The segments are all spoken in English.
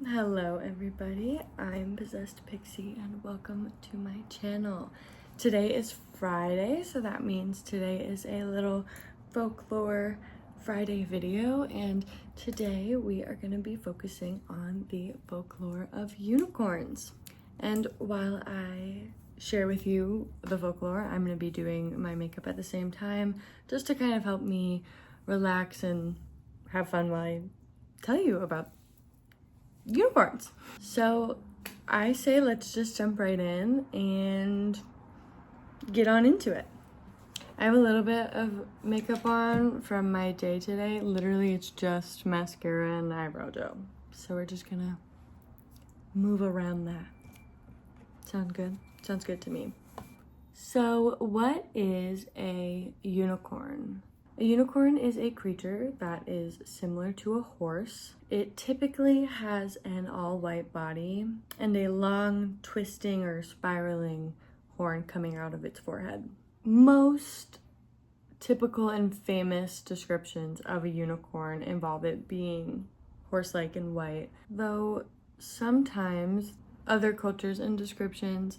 Hello everybody, I'm Possessed Pixie and welcome to my channel. Today is Friday, so that means today is a little folklore Friday video, and today we are going to be focusing on the folklore of unicorns. And while I share with you the folklore, I'm going to be doing my makeup at the same time just to kind of help me relax and have fun while I tell you about unicorns. So I say let's just jump right in and get on into it. I have a little bit of makeup on from my day today. Literally it's just mascara and eyebrow gel. So we're just gonna move around that. Sound good? Sounds good to me. So what is a unicorn? A unicorn is a creature that is similar to a horse. It typically has an all-white body and a long, twisting or spiraling horn coming out of its forehead. Most typical and famous descriptions of a unicorn involve it being horse-like and white, though sometimes other cultures and descriptions,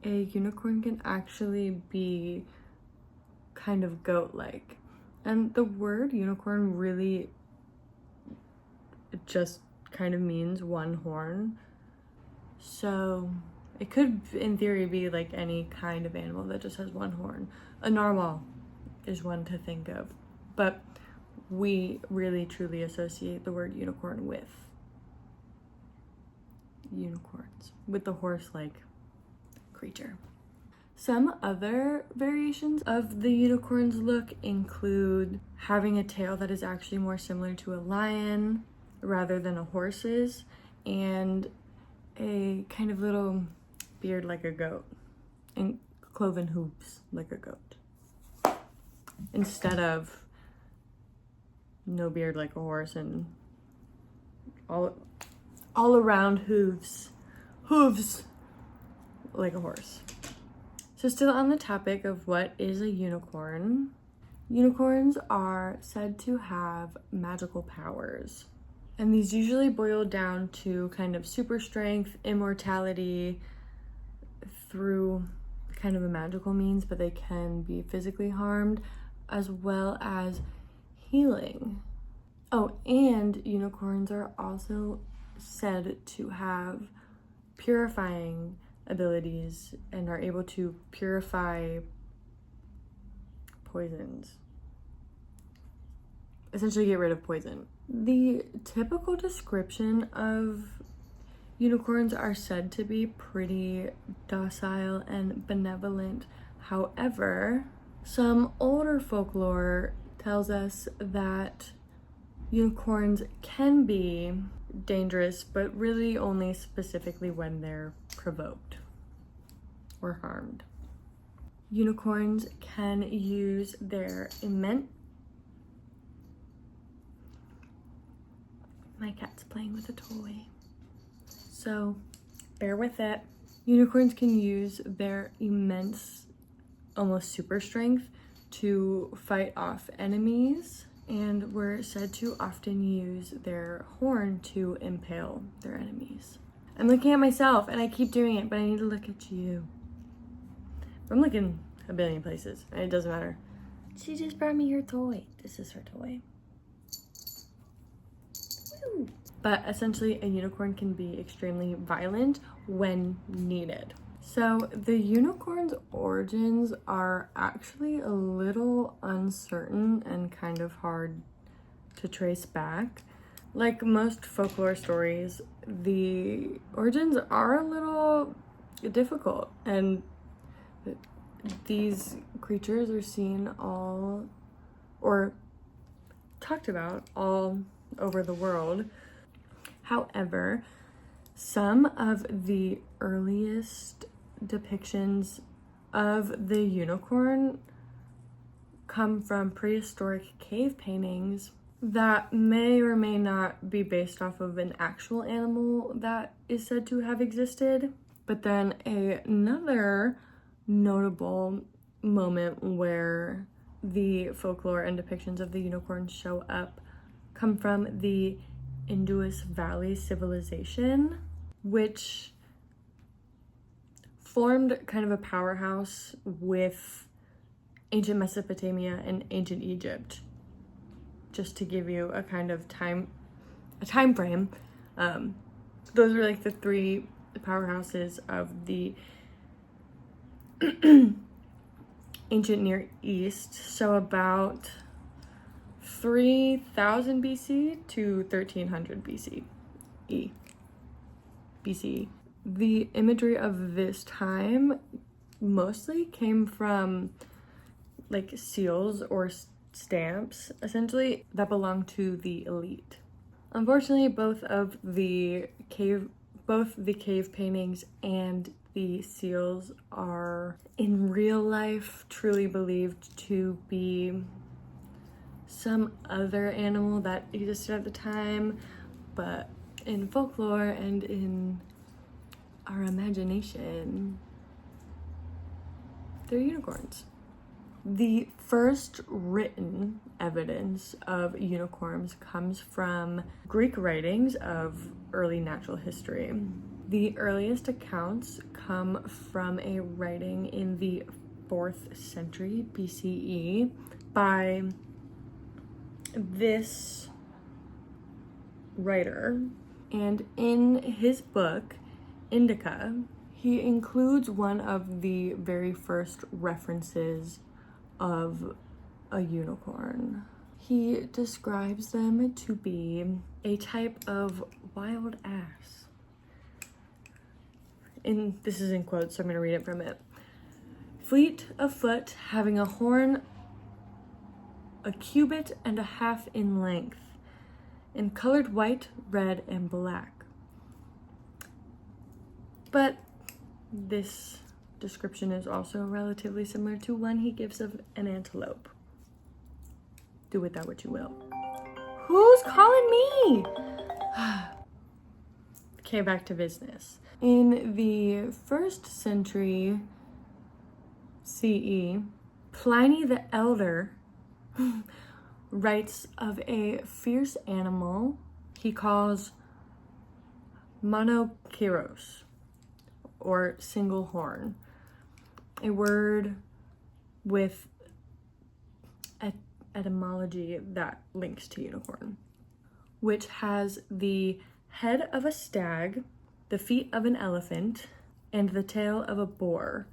a unicorn can actually be kind of goat-like. And the word unicorn really just kind of means one horn. So it could, in theory, be like any kind of animal that just has one horn. A narwhal is one to think of. But we really truly associate the word unicorn with unicorns, with the horse-like creature. Some other variations of the unicorn's look include having a tail that is actually more similar to a lion rather than a horse's, and a kind of little beard like a goat, and cloven hooves like a goat, instead of no beard like a horse and all around hooves like a horse. So still on the topic of what is a unicorn, unicorns are said to have magical powers. And these usually boil down to kind of super strength, immortality through kind of a magical means, but they can be physically harmed, as well as healing. Oh, and unicorns are also said to have purifying abilities and are able to purify poisons. Essentially get rid of poison. The typical description of unicorns are said to be pretty docile and benevolent. However, some older folklore tells us that unicorns can be dangerous, but really only specifically when they're provoked or harmed. Unicorns can use their immense... My cat's playing with a toy, so bear with it. Unicorns can use their immense, almost super strength to fight off enemies, and were said to often use their horn to impale their enemies. I'm looking at myself and I keep doing it, but I need to look at you. I'm looking a billion places and it doesn't matter. She just brought me her toy. This is her toy. Woo. But essentially a unicorn can be extremely violent when needed. So the unicorn's origins are actually a little uncertain and kind of hard to trace back. Like most folklore stories, the origins are a little difficult, and these creatures are seen or talked about all over the world. However, some of the earliest depictions of the unicorn come from prehistoric cave paintings that may or may not be based off of an actual animal that is said to have existed. But then another notable moment where the folklore and depictions of the unicorn show up come from the Indus Valley civilization, which formed kind of a powerhouse with ancient Mesopotamia and ancient Egypt. Just to give you a kind of time frame, those are like the three powerhouses of the ancient Near East. So about 3000 BC to 1300 BCE. The imagery of this time mostly came from like seals or stamps, essentially, that belong to the elite. Unfortunately, both the cave paintings and the seals are in real life truly believed to be some other animal that existed at the time, but in folklore and in our imagination, they're unicorns. The first written evidence of unicorns comes from Greek writings of early natural history. The earliest accounts come from a writing in the 4th century BCE by this writer, and in his book, Indica, he includes one of the very first references of a unicorn. He describes them to be a type of wild ass. And this is in quotes, so I'm going to read it from it. Fleet of foot, having a horn a cubit and a half in length, and colored white, red, and black. But this description is also relatively similar to one he gives of an antelope. Do with that what you will. Who's calling me? Okay, back to business. In the 1st century CE, Pliny the Elder writes of a fierce animal he calls monoceros, or single horn, a word with etymology that links to unicorn, which has the head of a stag, the feet of an elephant, and the tail of a boar,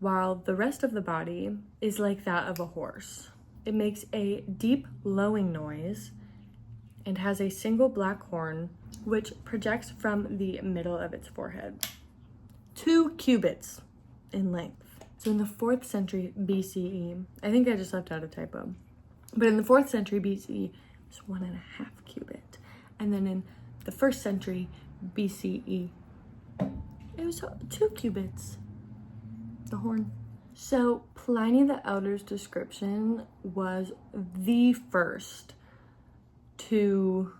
while the rest of the body is like that of a horse. It makes a deep lowing noise and has a single black horn which projects from the middle of its forehead, 2 cubits in length. So in the 4th century BCE, I think I just left out a typo, but in the 4th century BCE, it's 1.5 cubit. And then in the 1st century BCE, it was 2 cubits, the horn. So Pliny the Elder's description was the first to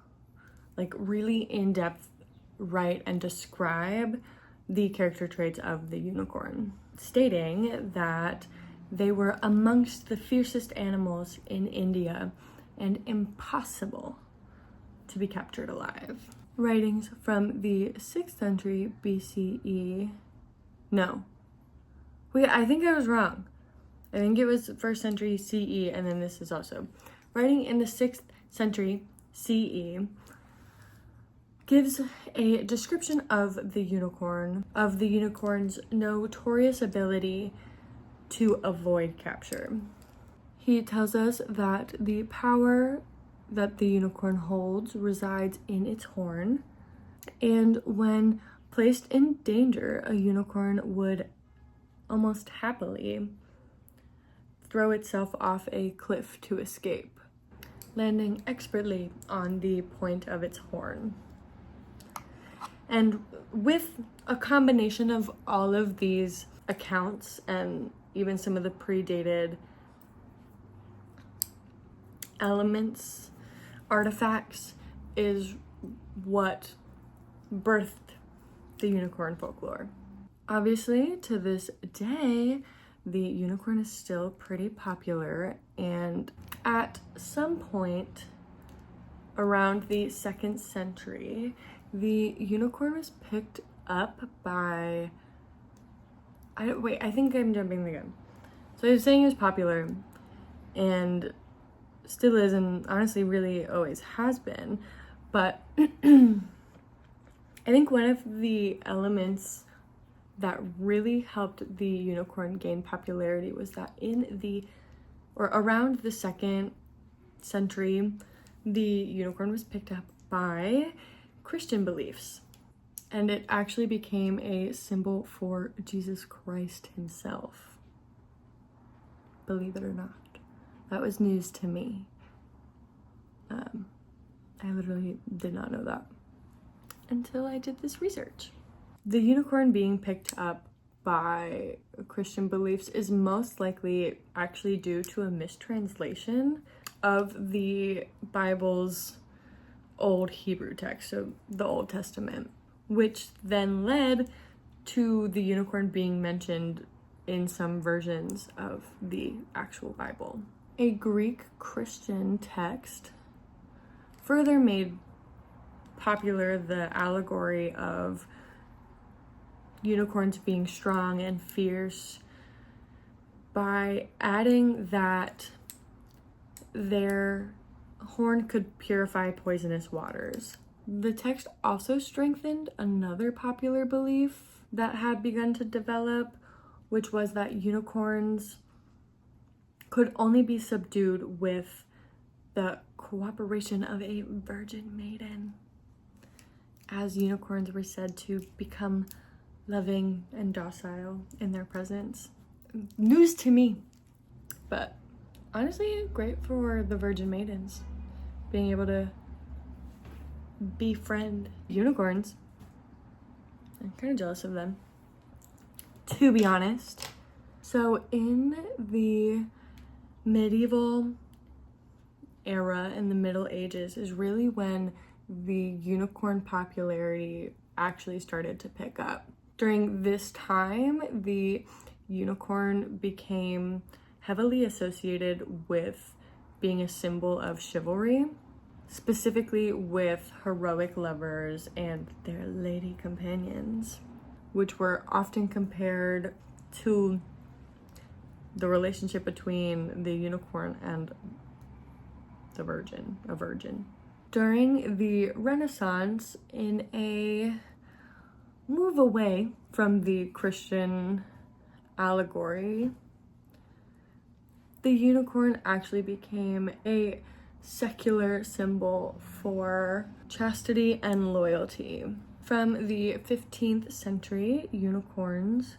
like really in-depth write and describe the character traits of the unicorn, stating that they were amongst the fiercest animals in India and impossible to be captured alive. Writings from the 6th century BCE, I think I was wrong. I think it was 1st century CE, and then this is also. Writing in the 6th century CE gives a description of the unicorn's notorious ability to avoid capture. He tells us that the power that the unicorn holds resides in its horn, and when placed in danger, a unicorn would almost happily throw itself off a cliff to escape, landing expertly on the point of its horn. And with a combination of all of these accounts and even some of the predated elements, artifacts, is what birthed the unicorn folklore. Obviously, to this day, the unicorn is still pretty popular, and at some point around the 2nd century, the unicorn was picked up by, I think I'm jumping the gun. So I was saying it was popular and still is, and honestly really always has been, but I think one of the elements that really helped the unicorn gain popularity was that around the 2nd century, the unicorn was picked up by Christian beliefs, and it actually became a symbol for Jesus Christ himself. Believe it or not. That was news to me. I literally did not know that until I did this research. The unicorn being picked up by Christian beliefs is most likely actually due to a mistranslation of the Bible's Old Hebrew text, so the Old Testament, which then led to the unicorn being mentioned in some versions of the actual Bible. A Greek Christian text further made popular the allegory of unicorns being strong and fierce by adding that their horn could purify poisonous waters. The text also strengthened another popular belief that had begun to develop, which was that unicorns could only be subdued with the cooperation of a virgin maiden, as unicorns were said to become loving and docile in their presence. News to me, but honestly great for the virgin maidens, being able to befriend unicorns. I'm kind of jealous of them, to be honest. So in the medieval era, in the Middle Ages, is really when the unicorn popularity actually started to pick up. During this time, the unicorn became heavily associated with being a symbol of chivalry, specifically with heroic lovers and their lady companions, which were often compared to the relationship between the unicorn and a virgin. During the Renaissance, in a move away from the Christian allegory, the unicorn actually became a secular symbol for chastity and loyalty. From the 15th century, unicorns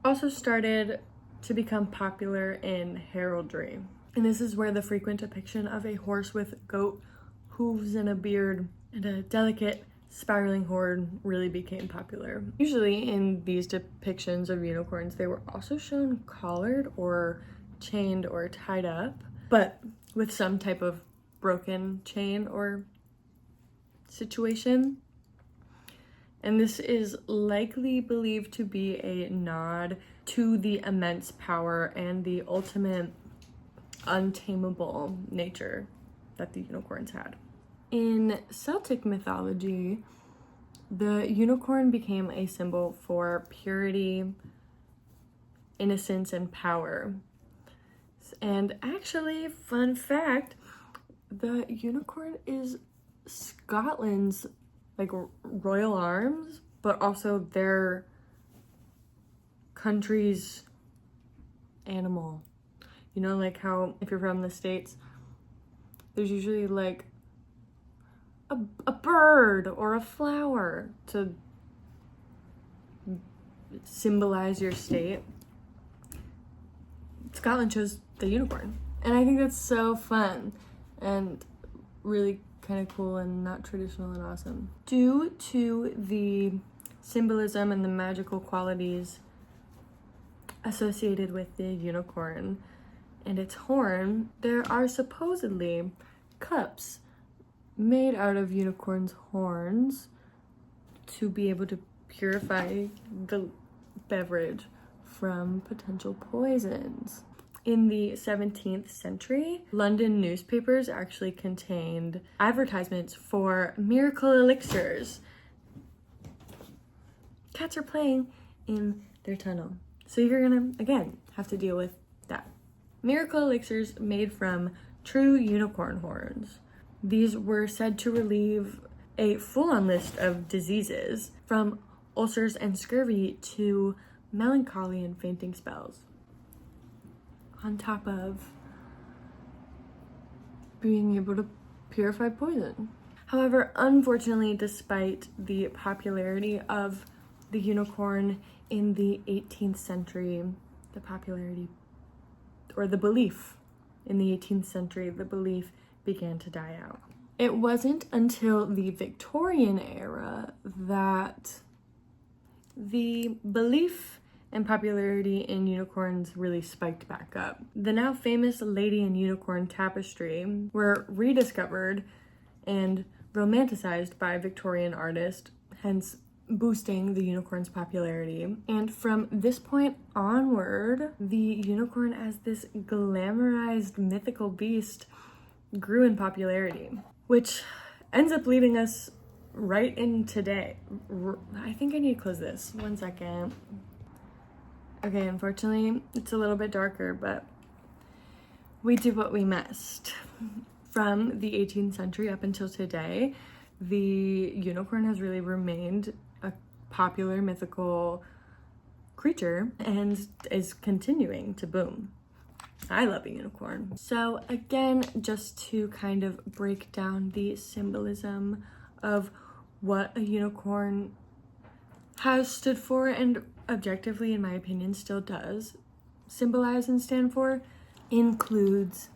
also started to become popular in heraldry. And this is where the frequent depiction of a horse with goat hooves and a beard and a delicate spiraling horn really became popular. Usually in these depictions of unicorns, they were also shown collared or chained or tied up, but with some type of broken chain or situation. And this is likely believed to be a nod to the immense power and the ultimate untamable nature that the unicorns had. In Celtic mythology, the unicorn became a symbol for purity, innocence, and power. And actually, fun fact, the unicorn is Scotland's royal arms, but also their country's animal. You know, like how if you're from the States, there's usually like a bird or a flower to symbolize your state. Scotland chose the unicorn. And I think that's so fun and really kind of cool and not traditional and awesome. Due to the symbolism and the magical qualities associated with the unicorn and its horn, there are supposedly cups made out of unicorn's horns to be able to purify the beverage from potential poisons. In the 17th century, London newspapers actually contained advertisements for miracle elixirs. Cats are playing in their tunnel. So you're gonna, again, have to deal with that. Miracle elixirs made from true unicorn horns. These were said to relieve a full-on list of diseases, from ulcers and scurvy to melancholy and fainting spells, on top of being able to purify poison. However, unfortunately, despite the popularity of the unicorn in the 18th century, the popularity, or the belief in the 18th century, the belief began to die out. It wasn't until the Victorian era that the belief and popularity in unicorns really spiked back up. The now famous Lady and Unicorn tapestry were rediscovered and romanticized by Victorian artists, hence boosting the unicorn's popularity. And from this point onward, the unicorn as this glamorized mythical beast grew in popularity, which ends up leading us right in today. I think I need to close this. 1 second. Okay, unfortunately, it's a little bit darker, but we do what we must. From the 18th century up until today, the unicorn has really remained a popular mythical creature and is continuing to boom. I love a unicorn. So again, just to kind of break down the symbolism of what a unicorn has stood for, and objectively, in my opinion, still does symbolize and stand for, includes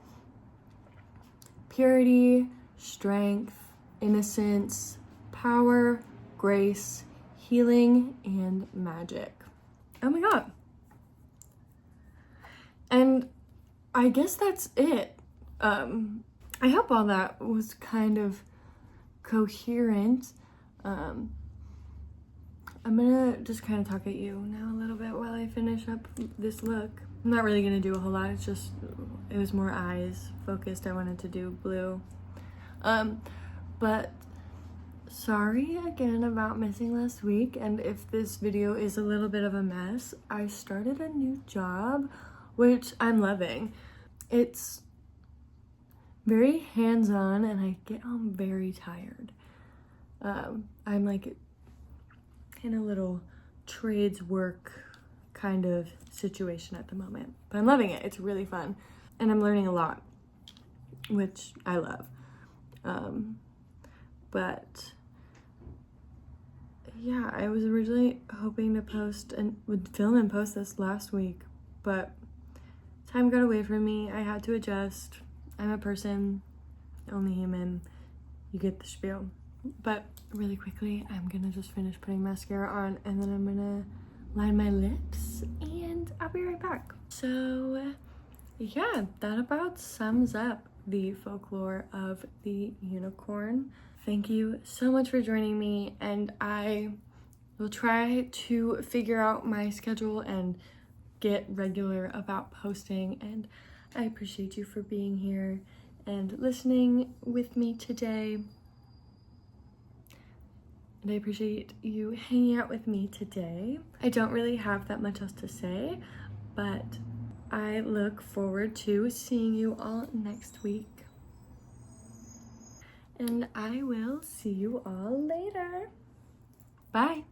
purity, strength, innocence, power, grace, healing, and magic. Oh my god. And I guess that's it. I hope all that was kind of coherent. I'm gonna just kind of talk at you now a little bit while I finish up this look. I'm not really gonna do a whole lot. It's just, it was more eyes focused. I wanted to do blue. But sorry again about missing last week. And if this video is a little bit of a mess, I started a new job, which I'm loving. It's very hands-on and I get home very tired. I'm like in a little trades work kind of situation at the moment, but I'm loving it. It's really fun and I'm learning a lot, which I love. But yeah, I was originally hoping to post and would film and post this last week, but time got away from me. I had to adjust. I'm a person, only human. You get the spiel. But really quickly, I'm gonna just finish putting mascara on and then I'm gonna line my lips and I'll be right back. So yeah, that about sums up the folklore of the unicorn. Thank you so much for joining me, and I will try to figure out my schedule and get regular about posting, and I appreciate you for being here and listening with me today. And I appreciate you hanging out with me today. I don't really have that much else to say, but I look forward to seeing you all next week. And I will see you all later. Bye.